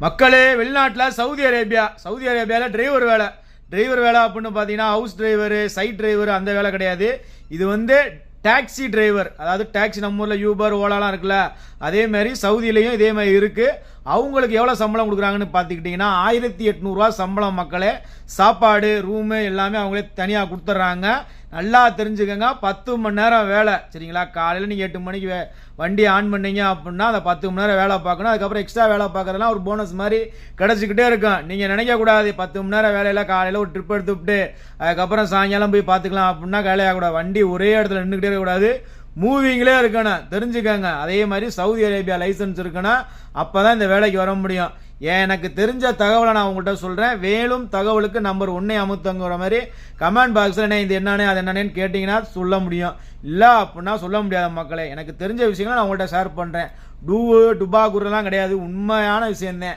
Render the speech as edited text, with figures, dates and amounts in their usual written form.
மக்களே, வெளிநாட்டில் சவுதி அரேபியாவில் டிரைவர் வேலை அப்படின்னு பார்த்தீங்கன்னா ஹவுஸ் டிரைவரு, சைட் டிரைவர் அந்த வேலை கிடையாது. இது வந்து டாக்ஸி டிரைவர், அதாவது டாக்ஸி நம்ம ஊரில் யூபர், ஓலாலாம் இருக்குல்ல, அதே மாதிரி சவுதியிலையும் இதே மாதிரி இருக்குது. அவங்களுக்கு எவ்வளோ சம்பளம் கொடுக்குறாங்கன்னு பார்த்துக்கிட்டிங்கன்னா 1800 ரூபா சம்பளம் மக்களே. சாப்பாடு, ரூமு எல்லாமே அவங்களே தனியாக கொடுத்துட்றாங்க. நல்லா தெரிஞ்சுக்கங்க, 10 மணி நேரம் வேலை சரிங்களா. காலையில் நீங்கள் 8 மணிக்கு வண்டி ஆன் பண்ணீங்க அப்படின்னா அந்த 10 மணி நேரம் வேலை பார்க்கணும். அதுக்கப்புறம் எக்ஸ்ட்ரா வேலை பார்க்குறதுலாம் ஒரு போனஸ் மாதிரி கிடச்சிக்கிட்டே இருக்கும். நீங்கள் நினைக்கக்கூடாது 10 மணி நேரம் வேலையில் காலையில் ஒரு ட்ரிப் எடுத்துவிட்டு அதுக்கப்புறம் சாயங்காலம் போய் பார்த்துக்கலாம் அப்படின்னா வேலையாகக்கூடாது. வண்டி ஒரே இடத்துல நின்றுக்கிட்டே இருக்கக்கூடாது, மூவிங்களே இருக்கணும், தெரிஞ்சுக்கங்க. அதே மாதிரி சவுதி அரேபியா லைசன்ஸ் இருக்கணும், அப்போ தான் இந்த வேலைக்கு வர முடியும். எனக்கு தெரிஞ்ச தகவலை நான் உங்கள்கிட்ட சொல்கிறேன். மேலும் தகவலுக்கு நம்பர் 1 அமுத்துங்கிற மாதிரி கமெண்ட் பாக்ஸில் என்ன இது என்னன்னு அது என்னன்னு கேட்டிங்கன்னா சொல்ல முடியும். இல்லை அப்படின்னா சொல்ல முடியாத மக்களே. எனக்கு தெரிஞ்ச விஷயங்களை நான் உங்கள்கிட்ட ஷேர் பண்ணுறேன். டுபா குருலாம் கிடையாது, உண்மையான விஷயம்தான்.